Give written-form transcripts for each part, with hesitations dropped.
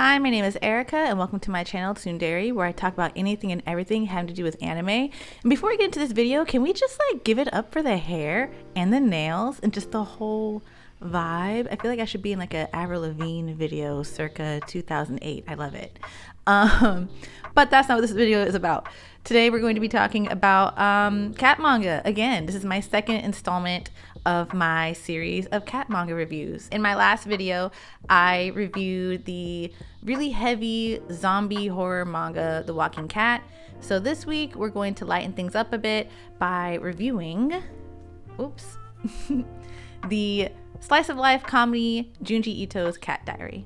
Hi, my name is Erica, and welcome to my channel, TsundEri, where I talk about anything and everything having to do with anime. And before we get into this video, can we just give it up for the hair and the nails and just the whole vibe? I feel like I should be in an Avril Lavigne video circa 2008. I love it. But that's not what this video is about. Today we're going to be talking about cat manga. Again, this is my second installment of my series of cat manga reviews. In my last video, I reviewed the really heavy zombie horror manga, The Walking Cat. So this week we're going to lighten things up a bit by reviewing, the slice of life comedy Junji Ito's Cat Diary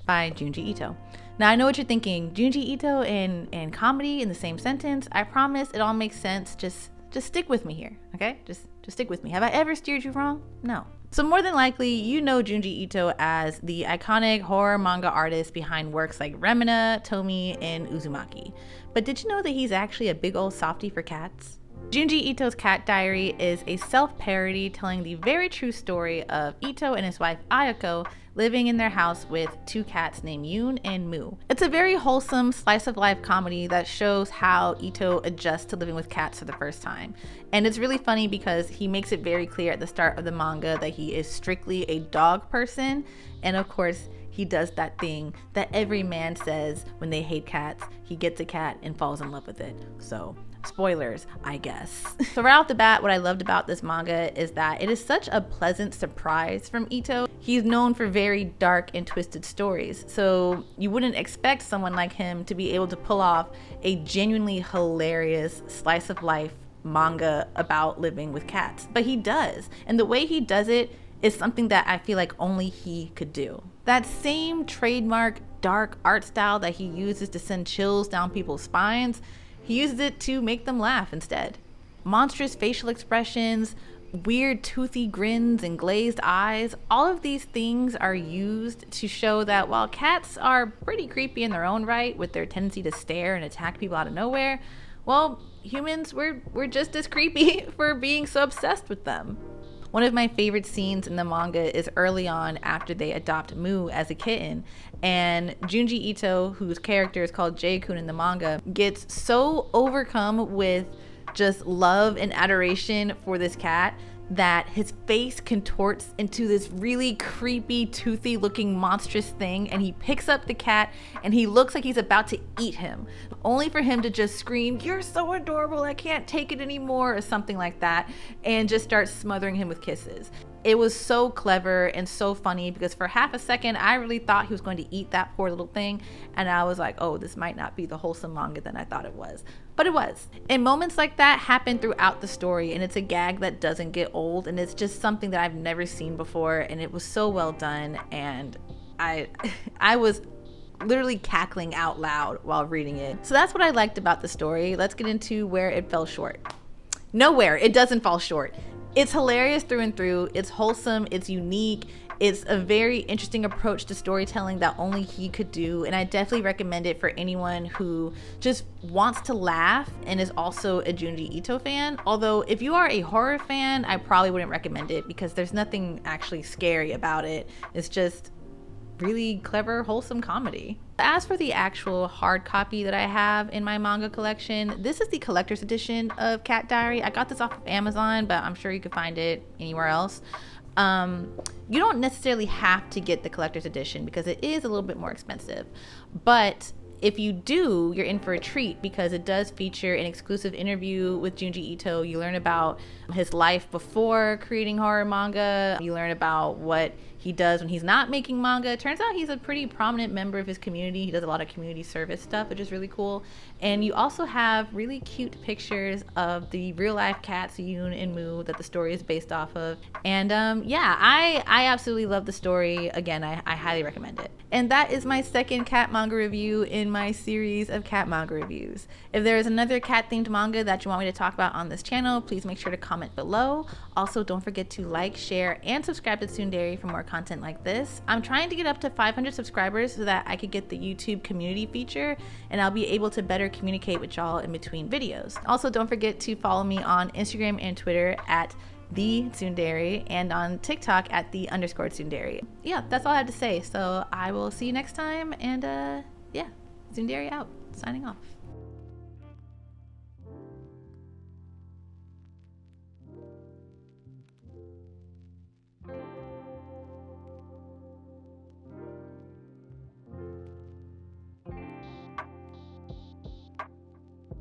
by Junji Ito. Now I know what you're thinking, Junji Ito and comedy in the same sentence. I promise it all makes sense. Just stick with me here, okay? Just stick with me. Have I ever steered you wrong? No. So more than likely, you know Junji Ito as the iconic horror manga artist behind works like Remina, Tomi, and Uzumaki. But did you know that he's actually a big old softie for cats? Junji Ito's Cat Diary is a self-parody telling the very true story of Ito and his wife Ayako living in their house with two cats named Yoon and Moo. It's a very wholesome slice of life comedy that shows how Ito adjusts to living with cats for the first time. And it's really funny because he makes it very clear at the start of the manga that he is strictly a dog person. And of course, he does that thing that every man says when they hate cats. He gets a cat and falls in love with it. So spoilers, I guess. So right off the bat, what I loved about this manga is that it is such a pleasant surprise from Ito. He's known for very dark and twisted stories, so you wouldn't expect someone like him to be able to pull off a genuinely hilarious slice of life manga about living with cats. But he does, and the way he does it is something that I feel like only he could do. That same trademark dark art style that he uses to send chills down people's spines, he uses it to make them laugh instead. Monstrous facial expressions, weird toothy grins and glazed eyes, all of these things are used to show that while cats are pretty creepy in their own right with their tendency to stare and attack people out of nowhere, well, humans, we're just as creepy for being so obsessed with them. One of my favorite scenes in the manga is early on after they adopt Moo as a kitten, and Junji Ito, whose character is called J-kun in the manga, gets so overcome with just love and adoration for this cat that his face contorts into this really creepy, toothy looking monstrous thing, and he picks up the cat and he looks like he's about to eat him, only for him to just scream, "You're so adorable, I can't take it anymore," or something like that, and just start smothering him with kisses. It was so clever and so funny because for half a second I really thought he was going to eat that poor little thing, and I was like, oh, this might not be the wholesome manga that I thought it was. But it was. And moments like that happen throughout the story, and it's a gag that doesn't get old, and it's just something that I've never seen before, and it was so well done, and I was literally cackling out loud while reading it. So that's what I liked about the story. Let's get into where it fell short. Nowhere. It doesn't fall short. It's hilarious through and through. It's wholesome. It's unique. It's a very interesting approach to storytelling that only he could do, and I definitely recommend it for anyone who just wants to laugh and is also a Junji Ito fan. Although if you are a horror fan, I probably wouldn't recommend it because there's nothing actually scary about it. It's just really clever, wholesome comedy. As for the actual hard copy that I have in my manga collection, this is the collector's edition of Cat Diary. I got this off of Amazon, but I'm sure you could find it anywhere else. You don't necessarily have to get the collector's edition because it is a little bit more expensive, but if you do, you're in for a treat because it does feature an exclusive interview with Junji Ito. You learn about his life before creating horror manga. You learn about what he does when he's not making manga. It turns out he's a pretty prominent member of his community. He does a lot of community service stuff, which is really cool. And you also have really cute pictures of the real life cats, Yoon and Moo, that the story is based off of. And yeah, I absolutely love the story. Again, I highly recommend it. And that is my second cat manga review in my series of cat manga reviews. If there is another cat themed manga that you want me to talk about on this channel, please make sure to comment below. Also, don't forget to like, share, and subscribe to TsundEri for more content like this. I'm trying to get up to 500 subscribers so that I could get the YouTube community feature, and I'll be able to better communicate with y'all in between videos. Also, don't forget to follow me on Instagram and Twitter at the TsundEri, and on TikTok at @the_TsundEri. Yeah, that's all I have to say. So I will see you next time, and yeah, TsundEri out. Signing off.